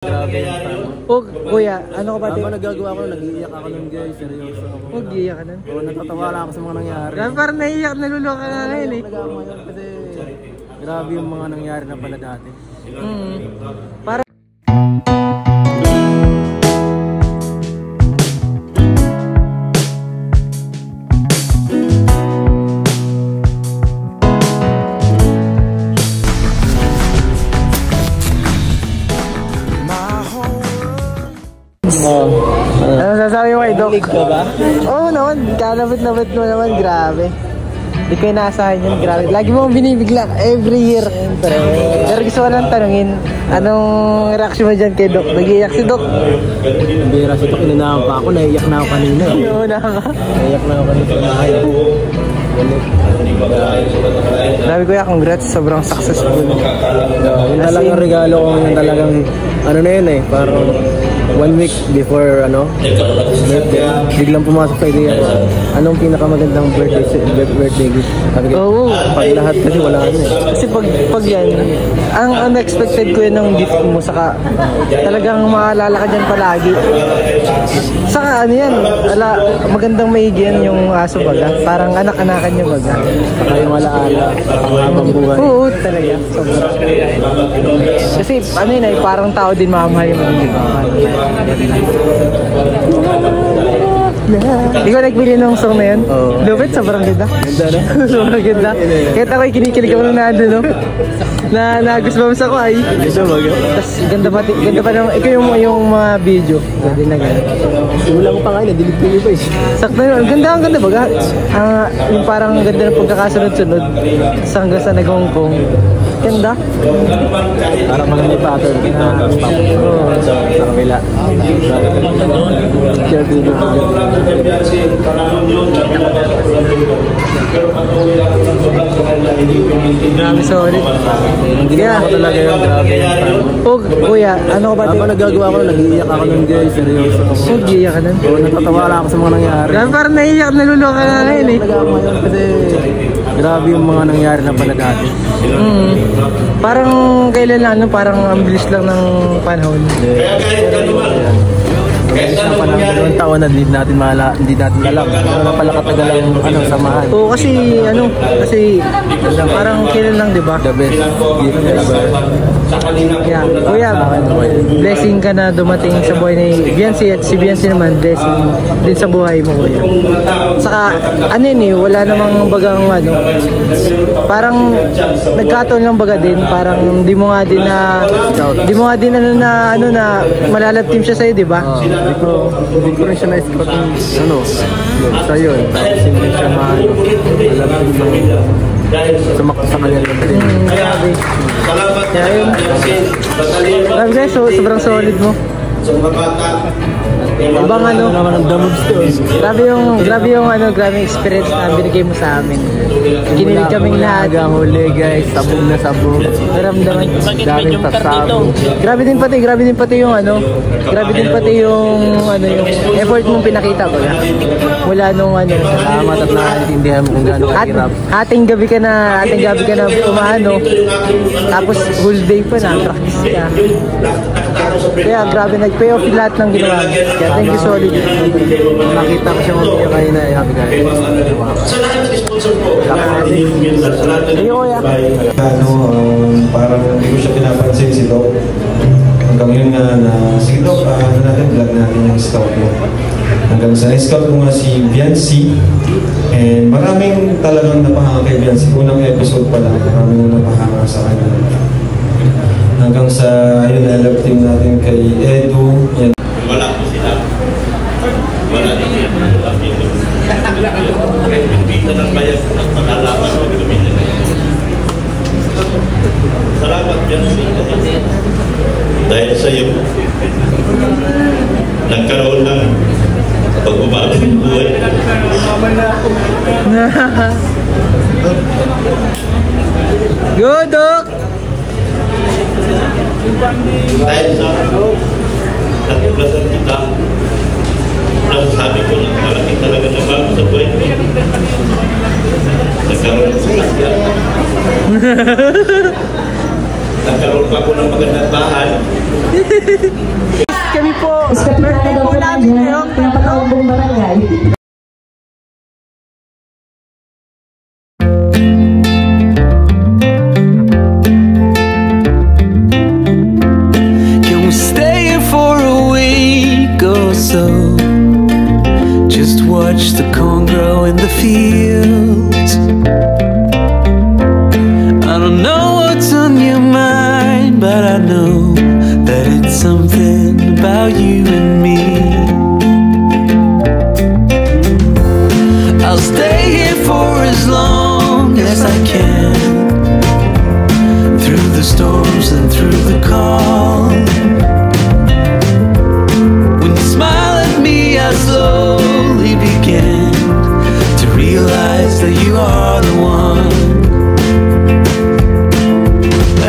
Grabe yung tama. Oh, kuya, ano ka ba? Habang nagagawa ko, nag-iiyak ako nun guys. Seryoso ako. Huwag iiyak ka nun. Oo, natatawa lang ako sa mga nangyari. Grabe, parang naiiyak, naluluka ka ngayon eh. Talaga ako ngayon kasi grabe yung mga nangyari na pala dati. Parang ano sasabi mo kay Doc? Lig ka ba? Oo naman, kalabit-labit mo naman, grabe. Di ko inaasahan yun, grabe. Lagi mo binibigla every year. Pero gusto ko lang tanungin, anong reaction mo dyan kay Doc? Nag-iiyak si Doc? Bira si Tok, inunahan pa ako, naiiyak na ako kanina. Una ka. Naiiyak na ako kanina. Grabe kuya, congrats, sobrang successful. Yun talagang regalo ko, yun talagang, ano na yun eh, parang 1 week before birthday, biglang pumasok sa idea anong pinakamagandang birthday gift. Oo. Pag lahat kasi wala ano eh. Kasi pag yan, ang unexpected ko yun ng gift mo, saka talagang maalala ka dyan palagi. Saka ano yan, magandang maigi yan yung aso baga, parang anak-anakan yung baga. Saka yung alaala, habang buhay. Oo, talaga. Sobrang. Kasi ano yun ay, parang tao din mamahal mo din, diba? Ikaw nagbili ng song na yun? Oo. Lupit, sobrang ganda. Ganda na? Sobrang ganda. Kahit ako'y kinikilig ako nung nando, no? Na-goosebumps ako ay. Ganda ba? Tapos ganda pa naman. Ikaw yung mga video. Ganda na ganda. Simula mo pa ngayon, delete ko yung face. Sakto yun. Ang ganda baga. Yung parang ganda ng pagkakasunod-sunod. Hanggang sa nag-Hongkong. Ganda. Parang mga may pattern na sa kabila. Share video ko. Grabe, solid. Ginawa ko talaga yun, grabe yung tama. Oh, kuya, ano ka ba? Habang nagagawa ko, nag-iiyak ako nun guys. Seryoso ako. Huwag iiyak ka nun. Oo, natatawa lang ako sa mga nangyari. Grabe, parang naiiyak, naluluka ka ngayon eh. Talaga ako ngayon kasi grabe yung mga nangyari na pala dati. Parang kailan lang, parang ang bilis lang ng panahon. Sa panahon, 2 taon na hindi natin alam. Ano na pala katagal ang samahan. Oo, kasi parang kailan lang, di ba? The best gift ever. Yeah. Kuya, blessing ka na dumating sa buhay ni Biancy, at si Biancy naman blessing din sa buhay mo, kuya. Saka ano yun eh, wala namang bagang ano, parang nagkataon lang baga din, parang di mo nga din na malalab team siya sa'yo, di ba? Hindi ko rin siya na-scout yung sa yun. Tapos hindi siya alam sumakto sa kanya lang din. Grabe. Kaya yun. Grabe guys, sobrang solid mo. Ibang ano naman ang damogs to. Grabe yung experience na binigay mo sa amin. Kinilig kaming lahat. Hanggang huli guys, sabog na sabog. Naramdaman. Daming pasabog. Grabe din pati yung effort mong pinakita ko na. Mula nung Salamat at nakaintindihan mo kung gaano kahirap. ating gabi ka na umano. Tapos whole day pa na practice ka. Kaya grabe, nag-pay off lahat ng ginawa. Kaya thank you, solid. Nakita ko siya mamaya kayo na happy guys. Thank you, kuya. Parang hindi ko siya pinapansin si Doc. Hanggang yun nga na, sige Doc, vlog natin yung scout mo. Hanggang sa scout mo nga si Biancy. And maraming talagang napahanga kay Biancy. Unang episode pa lang, maraming napahanga sa kanya. Hanggang sa, ayun, na-love team natin kay Edu. Yan. Wala po sila. Wala din yan. Dito ng bayan at pag-alaman ng pamilya na yan. Salamat yan. Dahil sa iyo, nagkaroon ng pagbabago ng buhay. Go, Doc! Dahil sa natuklasan kita, nasasabi ko na malaki talaga na bago sa buhay ko. Nagkaroon ng sasya. nagkaroon pa po ng magandang bahay. Kami po, Iskapit na birthday daw po po namin namin ngayon. pinapatawag buong barangay. Can we stay here for a week or so? Just watch the corn grow in the fields. I don't know what's on your mind, but I know that it's something about you and me. I'll stay here for as long as I can, through the storms and through the calm. When you smile at me, I slowly begin to realize that you are the one.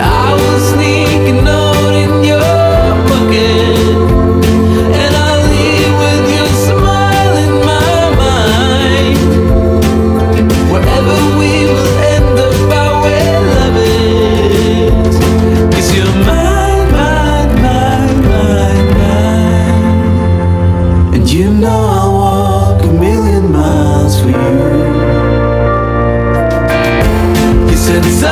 I will sneak a note in your pocket, and I'll leave with your smile in my mind. Wherever we will end up, I will love it, 'cause you're mine, mine, mine, mine, mine. And you know I'll walk a million miles for you. You said it's